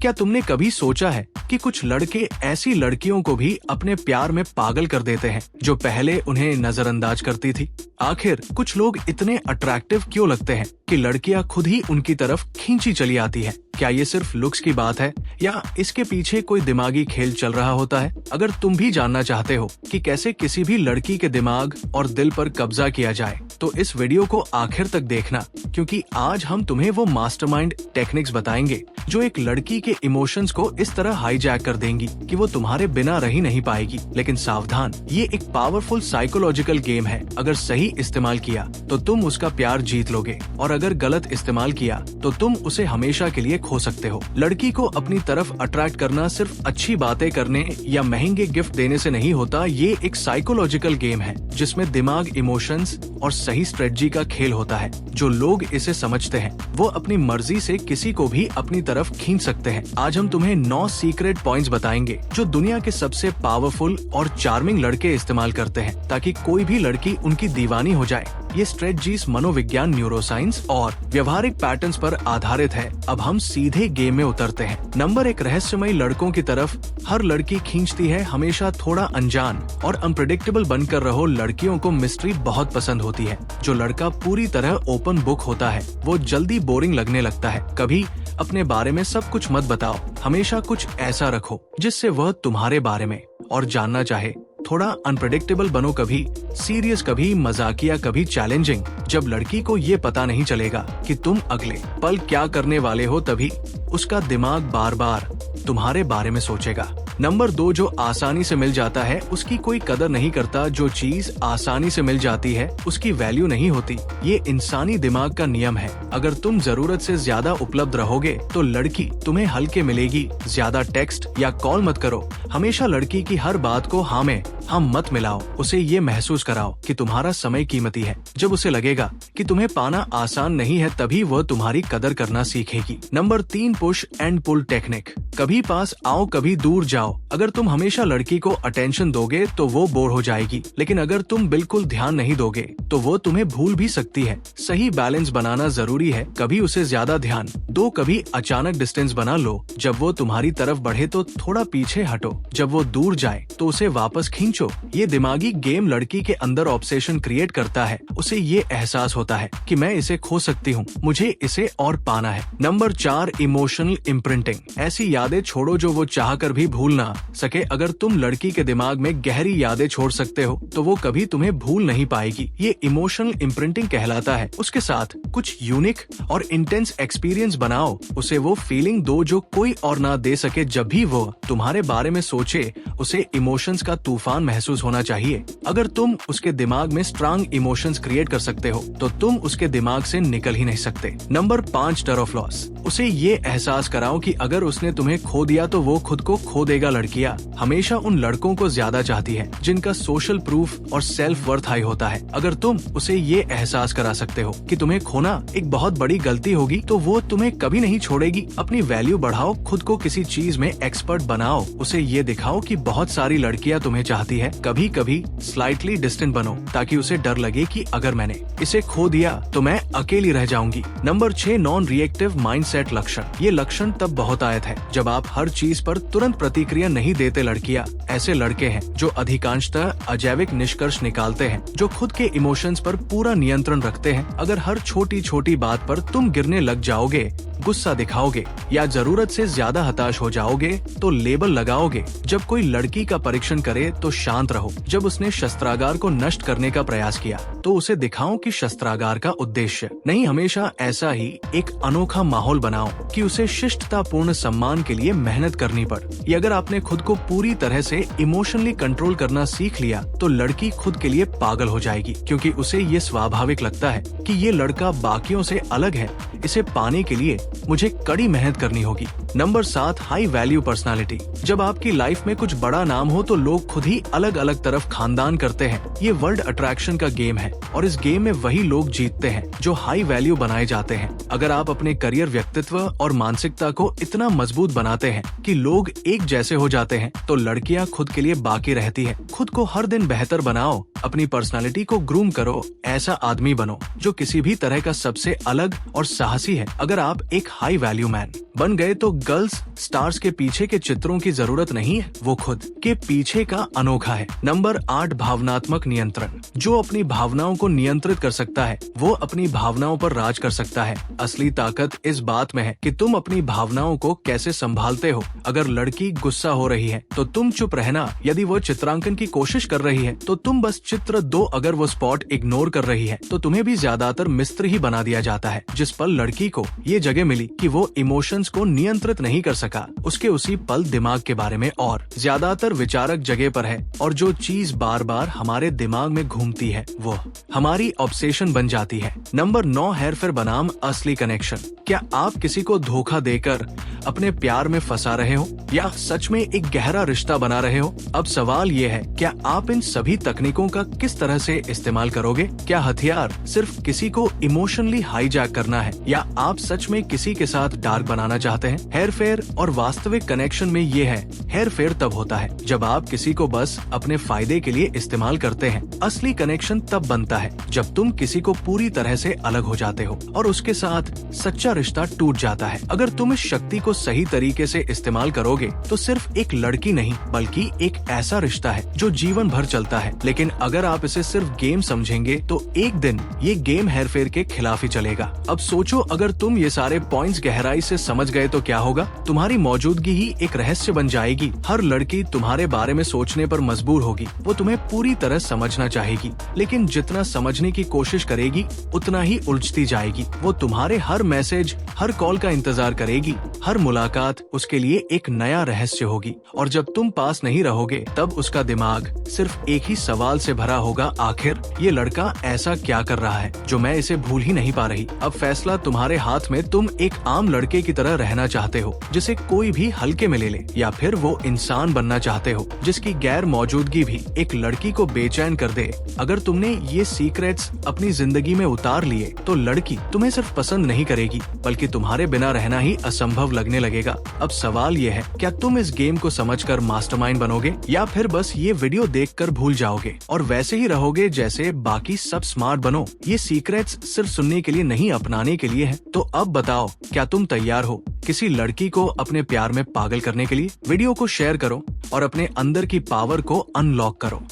क्या तुमने कभी सोचा है कि कुछ लड़के ऐसी लड़कियों को भी अपने प्यार में पागल कर देते हैं जो पहले उन्हें नजरअंदाज करती थी? आखिर कुछ लोग इतने अट्रैक्टिव क्यों लगते हैं कि लड़कियां खुद ही उनकी तरफ खींची चली आती हैं? क्या ये सिर्फ लुक्स की बात है या इसके पीछे कोई दिमागी खेल चल रहा होता है? अगर तुम भी जानना चाहते हो कि कैसे किसी भी लड़की के दिमाग और दिल पर कब्जा किया जाए, तो इस वीडियो को आखिर तक देखना, क्योंकि आज हम तुम्हें वो मास्टरमाइंड टेक्निक्स बताएंगे जो एक लड़की के इमोशंस को इस तरह हाईजैक कर देंगी कि वो तुम्हारे बिना रह ही नहीं पाएगी। लेकिन सावधान, ये एक पावरफुल साइकोलॉजिकल गेम है। अगर सही इस्तेमाल किया तो तुम उसका प्यार जीत लोगे, और अगर गलत इस्तेमाल किया तो तुम उसे हमेशा के लिए खो सकते हो। लड़की को अपनी तरफ अट्रैक्ट करना सिर्फ अच्छी बातें करने या महंगे गिफ्ट देने से नहीं होता। ये एक साइकोलॉजिकल गेम है जिसमें दिमाग, इमोशंस और सही स्ट्रेटजी का खेल होता है। जो लोग इसे समझते हैं वो अपनी मर्जी से किसी को भी अपनी तरफ खींच सकते हैं। आज हम तुम्हें 9 सीक्रेट पॉइंट्स बताएंगे जो दुनिया के सबसे पावरफुल और चार्मिंग लड़के इस्तेमाल करते हैं ताकि कोई भी लड़की उनकी दीवानी हो जाए। ये स्ट्रेटजीज मनोविज्ञान, न्यूरोसाइंस और व्यवहारिक पैटर्न्स पर आधारित है। अब हम सीधे गेम में उतरते हैं। नंबर 1, रहस्यमयी लड़कों की तरफ हर लड़की खींचती है। हमेशा थोड़ा अनजान और अनप्रेडिक्टेबल बनकर रहो। लड़कियों को मिस्ट्री बहुत पसंद होती है। जो लड़का पूरी तरह ओपन बुक होता है वो जल्दी बोरिंग लगने लगता है। कभी अपने बारे में सब कुछ मत बताओ, हमेशा कुछ ऐसा रखो जिससे वह तुम्हारे बारे में और जानना चाहे। थोड़ा अनप्रेडिक्टेबल बनो, कभी सीरियस, कभी मजाकिया, कभी चैलेंजिंग। जब लड़की को ये पता नहीं चलेगा कि तुम अगले पल क्या करने वाले हो, तभी उसका दिमाग बार बार तुम्हारे बारे में सोचेगा। नंबर 2, जो आसानी से मिल जाता है उसकी कोई कदर नहीं करता। जो चीज आसानी से मिल जाती है उसकी वैल्यू नहीं होती। ये इंसानी दिमाग का नियम है। अगर तुम जरूरत से ज्यादा उपलब्ध रहोगे तो लड़की तुम्हें हल्के मिलेगी। ज्यादा टेक्स्ट या कॉल मत करो। हमेशा लड़की की हर बात को हाँ में हम मत मिलाओ। उसे ये महसूस कराओ कि तुम्हारा समय कीमती है। जब उसे लगेगा कि तुम्हें पाना आसान नहीं है, तभी वह तुम्हारी कदर करना सीखेगी। Number 3, push and pull technique. कभी पास आओ, कभी दूर जाओ। अगर तुम हमेशा लड़की को अटेंशन दोगे तो वो बोर हो जाएगी, लेकिन अगर तुम बिल्कुल ध्यान नहीं दोगे तो वो तुम्हें भूल भी सकती है। सही बैलेंस बनाना जरूरी है। कभी उसे ज्यादा ध्यान दो, कभी अचानक डिस्टेंस बना लो। जब वो तुम्हारी तरफ बढ़े तो थोड़ा पीछे हटो। जब वो दूर जाए तो उसे वापस खींचो। ये दिमागी गेम लड़की के अंदर ऑब्सेशन क्रिएट करता है। उसे ये एहसास होता है कि मैं इसे खो सकती हूँ, मुझे इसे और पाना है। Number 4, emotional imprinting. ऐसी यादें छोड़ो जो वो चाहकर भी भूल ना सके। अगर तुम लड़की के दिमाग में गहरी यादें छोड़ सकते हो तो वो कभी तुम्हें भूल नहीं पाएगी। ये इमोशनल इम्प्रिंटिंग कहलाता है। उसके साथ कुछ यूनिक और इंटेंस एक्सपीरियंस बनाओ। उसे वो फीलिंग दो जो कोई और ना दे सके। जब भी वो तुम्हारे बारे में सोचे उसे इमोशंस का तूफान महसूस होना चाहिए। अगर तुम उसके दिमाग में स्ट्रांग इमोशंस क्रिएट कर सकते हो तो तुम उसके दिमाग से निकल ही नहीं सकते। नंबर 5, डर ऑफ लॉस। उसे ये एहसास कराओ कि अगर उसने तुम्हें खो दिया तो वो खुद को खो देगा। लड़कियां हमेशा उन लड़कों को ज्यादा चाहती है जिनका सोशल प्रूफ और सेल्फ वर्थ हाई होता है। अगर तुम उसे ये एहसास करा सकते हो कि तुम्हें खोना एक बहुत बड़ी गलती होगी तो वो तुम्हें कभी नहीं छोड़ेगी। अपनी वैल्यू बढ़ाओ, खुद को किसी चीज में एक्सपर्ट बनाओ। उसे ये दिखाओ कि बहुत सारी लड़कियां तुम्हें चाहती है। कभी कभी स्लाइटली डिस्टेंट बनो ताकि उसे डर लगे कि अगर मैंने इसे खो दिया तो मैं अकेली रह जाऊंगी। नंबर 6, नॉन रिएक्टिव माइंडसेट लक्षण। ये लक्षण तब बहुत आयत है जब आप हर चीज पर तुरंत प्रतिक्रिया नहीं देते। लड़कियां ऐसे लड़के हैं जो अधिकांशतः अजैविक निष्कर्ष निकालते हैं, जो खुद के इमोशंस पर पूरा नियंत्रण रखते हैं। अगर हर छोटी छोटी बात पर तुम गिरने लग जाओगे, गुस्सा दिखाओगे या जरूरत से ज्यादा हताश हो जाओगे तो लेबल लगाओगे। जब कोई लड़की का परीक्षण करे तो शांत रहो। जब उसने शस्त्रागार को नष्ट करने का प्रयास किया तो उसे दिखाओ कि शस्त्रागार का उद्देश्य नहीं। हमेशा ऐसा ही एक अनोखा माहौल बनाओ कि उसे शिष्टतापूर्ण सम्मान के लिए मेहनत करनी पड़े। अगर आपने खुद को पूरी तरह से इमोशनली कंट्रोल करना सीख लिया तो लड़की खुद के लिए पागल हो जाएगी, क्योंकि उसे ये स्वाभाविक लगता है कि ये लड़का बाकियों से अलग है। इसे पाने के लिए मुझे कड़ी मेहनत करनी होगी। Number 7, high value personality. जब आपकी लाइफ में कुछ बड़ा नाम हो तो लोग खुद ही अलग अलग तरफ खानदान करते हैं। ये वर्ल्ड अट्रैक्शन का गेम है और इस गेम में वही लोग जीतते हैं जो हाई वैल्यू बनाए जाते हैं। अगर आप अपने करियर, व्यक्तित्व और मानसिकता को इतना मजबूत बनाते हैं कि लोग एक जैसे हो जाते हैं तो लड़कियां खुद के लिए बाकी रहती है। खुद को हर दिन बेहतर बनाओ, अपनी पर्सनालिटी को ग्रूम करो। ऐसा आदमी बनो जो किसी भी तरह का सबसे अलग और साहसी है। अगर आप एक एक हाई वैल्यू मैन बन गए तो गर्ल्स स्टार्स के पीछे के चित्रों की जरूरत नहीं है, वो खुद के पीछे का अनोखा है। नंबर 8, भावनात्मक नियंत्रण। जो अपनी भावनाओं को नियंत्रित कर सकता है वो अपनी भावनाओं पर राज कर सकता है। असली ताकत इस बात में है कि तुम अपनी भावनाओं को कैसे संभालते हो। अगर लड़की गुस्सा हो रही है तो तुम चुप रहना, यदि वो चित्रांकन की कोशिश कर रही है तो तुम बस चित्र दो, अगर वो स्पॉट इग्नोर कर रही है तो तुम्हें भी ज्यादातर मिस्र ही बना दिया जाता है। जिस पल लड़की को ये जगह मिली कि वो इमोशंस को नियंत्रित नहीं कर सका, उसके उसी पल दिमाग के बारे में और ज्यादातर विचारक जगह पर है, और जो चीज बार बार हमारे दिमाग में घूमती है वो हमारी ऑब्सेशन बन जाती है। नंबर 9, हेरफेर बनाम असली कनेक्शन। क्या आप किसी को धोखा देकर अपने प्यार में फंसा रहे हो या सच में एक गहरा रिश्ता बना रहे हो? अब सवाल ये है, क्या आप इन सभी तकनीकों का किस तरह से इस्तेमाल करोगे? क्या हथियार सिर्फ किसी को इमोशनली हाईजैक करना है या आप सच में किसी के साथ डार्क बनाना चाहते हैं? हेरफेर और वास्तविक कनेक्शन में ये है, हेरफेर तब होता है जब आप किसी को बस अपने फायदे के लिए इस्तेमाल करते हैं। असली कनेक्शन तब बनता है जब तुम किसी को पूरी तरह से अलग हो जाते हो और उसके साथ सच्चा रिश्ता टूट जाता है। अगर तुम इस शक्ति को सही तरीके से इस्तेमाल करोगे तो सिर्फ एक लड़की नहीं बल्कि एक ऐसा रिश्ता है जो जीवन भर चलता है। लेकिन अगर आप इसे सिर्फ गेम समझेंगे तो एक दिन ये गेम हेरफेर के खिलाफ ही चलेगा। अब सोचो, अगर तुम ये सारे पॉइंट्स गहराई से समझ गए तो क्या होगा? तुम्हारी मौजूदगी ही एक रहस्य बन जाएगी। हर लड़की तुम्हारे बारे में सोचने पर मजबूर होगी, वो तुम्हें पूरी तरह समझना चाहेगी, लेकिन जितना समझने की कोशिश करेगी उतना ही उलझती जाएगी। वो तुम्हारे हर मैसेज, हर कॉल का इंतजार करेगी, हर मुलाकात उसके लिए एक नया रहस्य होगी, और जब तुम पास नहीं रहोगे तब उसका दिमाग सिर्फ एक ही सवाल से भरा होगा, आखिर ये लड़का ऐसा क्या कर रहा है जो मैं इसे भूल ही नहीं पा रही। अब फैसला तुम्हारे हाथ में, तुम एक आम लड़के की तरह रहना चाहते हो जिसे कोई भी हल्के में ले ले, या फिर वो इंसान बनना चाहते हो जिसकी गैर मौजूदगी भी एक लड़की को बेचैन कर दे। अगर तुमने ये सीक्रेट्स अपनी जिंदगी में उतार लिए तो लड़की तुम्हें सिर्फ पसंद नहीं करेगी बल्कि तुम्हारे बिना रहना ही असंभव लगने लगेगा। अब सवाल ये है, क्या तुम इस गेम को समझकर मास्टरमाइंड बनोगे या फिर बस ये वीडियो देखकर भूल जाओगे और वैसे ही रहोगे जैसे बाकी सब स्मार्ट बनो? ये सीक्रेट्स सिर्फ सुनने के लिए नहीं, अपनाने के लिए है। तो अब बताओ, क्या तुम तैयार हो किसी लड़की को अपने प्यार में पागल करने के लिए? वीडियो को शेयर करो और अपने अंदर की पावर को अनलॉक करो।